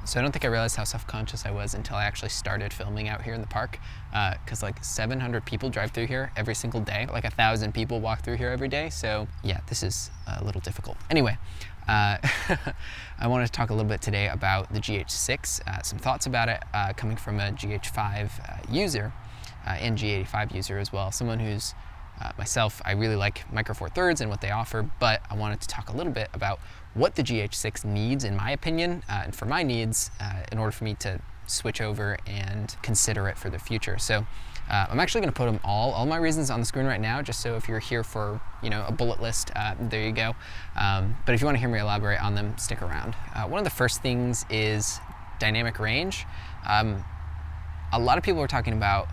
So I don't think I realized how self-conscious I was until I actually started filming out here in the park, because like 700 people drive through here every single day. Like 1,000 people walk through here every day. So yeah, this is a little difficult. Anyway, I wanted to talk a little bit today about the GH6, some thoughts about it coming from a GH5 user and G85 user as well. Someone who's myself, I really like Micro Four Thirds and what they offer, but I wanted to talk a little bit about what the GH6 needs, in my opinion, and for my needs, in order for me to switch over and consider it for the future. So I'm actually going to put them all my reasons on the screen right now, just so if you're here for, you know, a bullet list, there you go. But if you want to hear me elaborate on them, stick around. One of the first things is dynamic range. A lot of people are talking about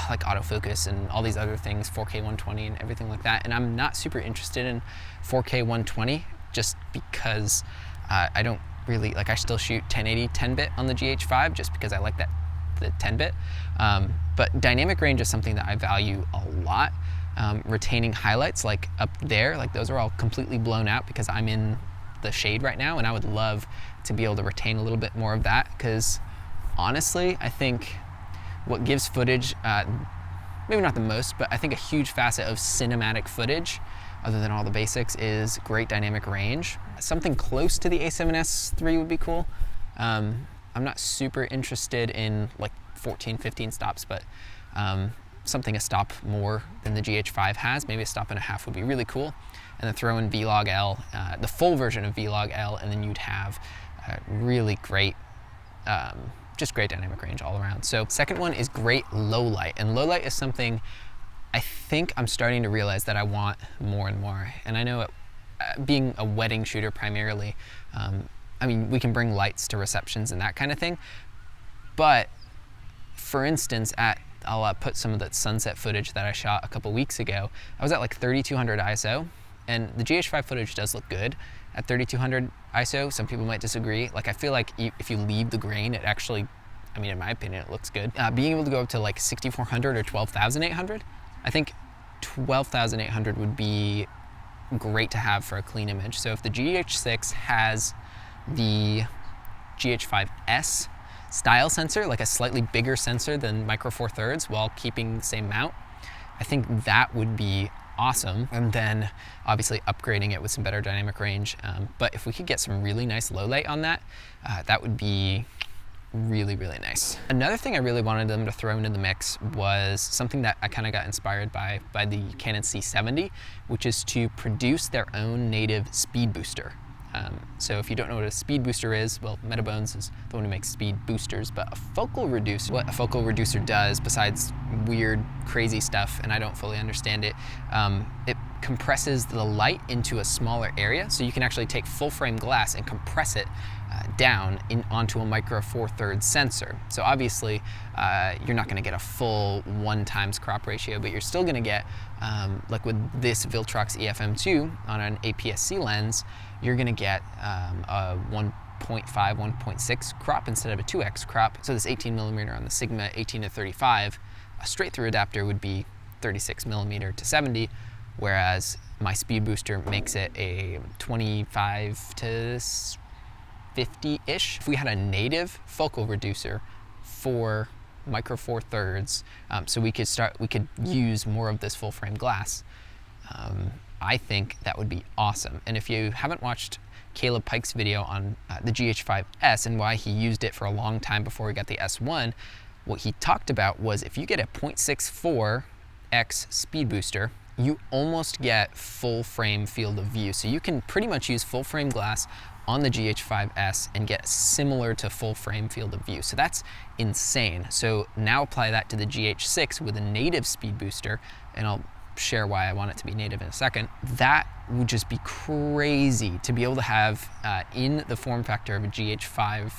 like autofocus and all these other things, 4K 120 and everything like that, and I'm not super interested in 4K 120 just because I don't really, like, I still shoot 1080 10-bit on the GH5 just because I like that, the 10-bit. But dynamic range is something that I value a lot. Retaining highlights like up there, like those are all completely blown out because I'm in the shade right now, and I would love to be able to retain a little bit more of that, because honestly, I think what gives footage, maybe not the most, but I think a huge facet of cinematic footage, other than all the basics, is great dynamic range. Something close to the A7S III would be cool. I'm not super interested in like 14, 15 stops, but something a stop more than the GH5 has, maybe a stop and a half would be really cool. And then throw in Vlog L, the full version of Vlog L, and then you'd have really great, just great dynamic range all around. So second one is great low light, and low light is something I think I'm starting to realize that I want more and more. And I know being a wedding shooter primarily, I mean, we can bring lights to receptions and that kind of thing, but for instance, I'll put some of that sunset footage that I shot a couple weeks ago. I was at like 3200 ISO, and the GH5 footage does look good at 3200 ISO. Some people might disagree. Like, I feel like if you leave the grain, it actually, I mean, in my opinion, it looks good. Being able to go up to like 6400 or 12800, I think 12,800 would be great to have for a clean image. So if the GH6 has the GH5S style sensor, like a slightly bigger sensor than Micro Four Thirds while keeping the same mount, I think that would be awesome. And then obviously upgrading it with some better dynamic range. But if we could get some really nice low light on that, that would be really, really nice. Another thing I really wanted them to throw into the mix was something that I kind of got inspired by the Canon C70, which is to produce their own native speed booster. So if you don't know what a speed booster is, well, Metabones is the one who makes speed boosters, but a focal reducer, what a focal reducer does, besides weird, crazy stuff, and I don't fully understand it, it compresses the light into a smaller area, so you can actually take full frame glass and compress it down onto a Micro Four Thirds sensor. So obviously, you're not gonna get a full 1x crop ratio, but you're still gonna get, like with this Viltrox EFM2 on an APS-C lens, you're gonna get a 1.5, 1.6 crop instead of a 2x crop. So this 18mm on the Sigma 18 to 35, a straight through adapter would be 36mm to 70, whereas my speed booster makes it a 25 to 50-ish. If we had a native focal reducer for Micro Four Thirds, so we could use more of this full frame glass, I think that would be awesome. And if you haven't watched Caleb Pike's video on the GH5S and why he used it for a long time before he got the S1, what he talked about was if you get a 0.64x speed booster, you almost get full frame field of view. So you can pretty much use full frame glass on the GH5S and get similar to full frame field of view. So that's insane. So now apply that to the GH6 with a native speed booster, and I'll share why I want it to be native in a second. That would just be crazy to be able to have in the form factor of a GH5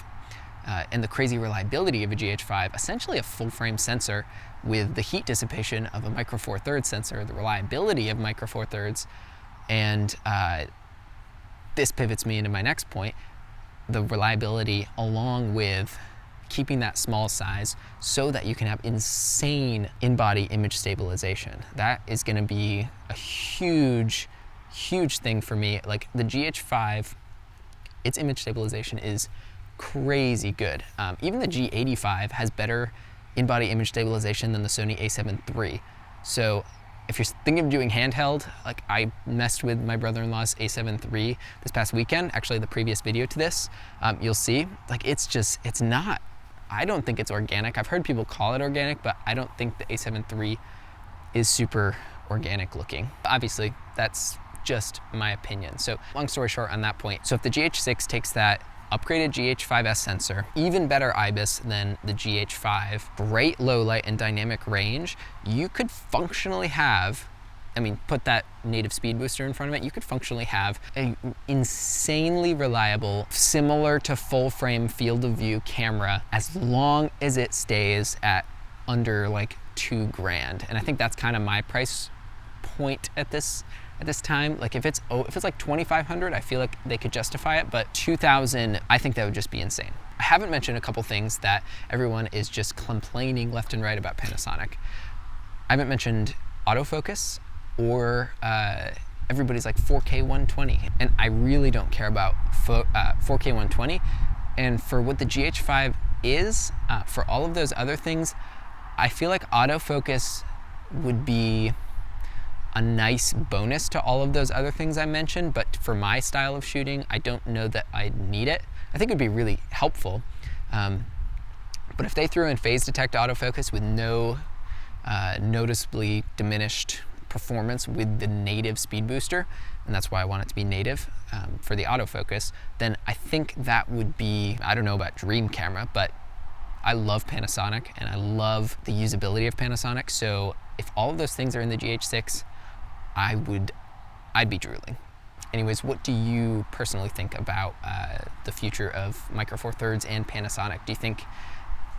and the crazy reliability of a GH5, essentially a full frame sensor with the heat dissipation of a Micro Four Thirds sensor, the reliability of Micro Four Thirds, and this pivots me into my next point, the reliability along with keeping that small size so that you can have insane in-body image stabilization. That is gonna be a huge, huge thing for me. Like the GH5, its image stabilization is crazy good. Even the G85 has better in-body image stabilization than the Sony a7 III. So if you're thinking of doing handheld, like I messed with my brother-in-law's a7 III this past weekend, actually the previous video to this, you'll see, like it's not, I don't think it's organic. I've heard people call it organic, but I don't think the a7 III is super organic looking. Obviously, that's just my opinion. So long story short on that point, so if the GH6 takes that upgraded GH5S sensor, even better IBIS than the GH5, great low light and dynamic range, you could functionally have, I mean, put that native speed booster in front of it, you could functionally have an insanely reliable, similar to full frame field of view camera, as long as it stays at under like $2,000. And I think that's kind of my price point at this time. Like if it's like 2,500, I feel like they could justify it, but 2,000, I think that would just be insane. I haven't mentioned a couple things that everyone is just complaining left and right about Panasonic. I haven't mentioned autofocus or everybody's like 4K 120, and I really don't care about 4K 120. And for what the GH5 is, for all of those other things, I feel like autofocus would be a nice bonus to all of those other things I mentioned, but for my style of shooting, I don't know that I need it. I think it would be really helpful, but if they threw in phase detect autofocus with no noticeably diminished performance with the native speed booster, and that's why I want it to be native for the autofocus, then I think that would be, I don't know about dream camera, but I love Panasonic and I love the usability of Panasonic. So if all of those things are in the GH6, I'd be drooling. Anyways, what do you personally think about the future of Micro Four Thirds and Panasonic? Do you think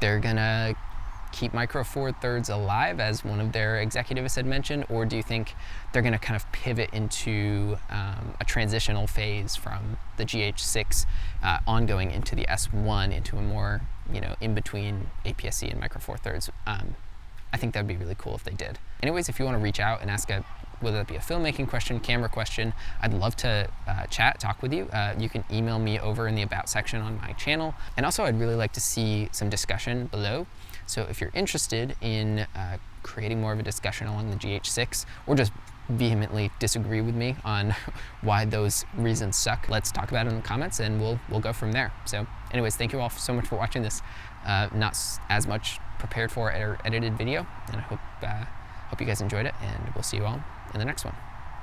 they're gonna keep Micro Four Thirds alive, as one of their executives had mentioned, or do you think they're gonna kind of pivot into a transitional phase from the GH6 ongoing into the S1, into a more, in between APS-C and Micro Four Thirds? I think that'd be really cool if they did. Anyways, if you want to reach out and ask whether that be a filmmaking question, camera question, I'd love to talk with you. You can email me over in the About section on my channel. And also, I'd really like to see some discussion below. So if you're interested in creating more of a discussion along the GH6, or just vehemently disagree with me on why those reasons suck, let's talk about it in the comments and we'll go from there. So anyways, thank you all so much for watching this not as much prepared for or edited video, and I hope you guys enjoyed it, and we'll see you all in the next one.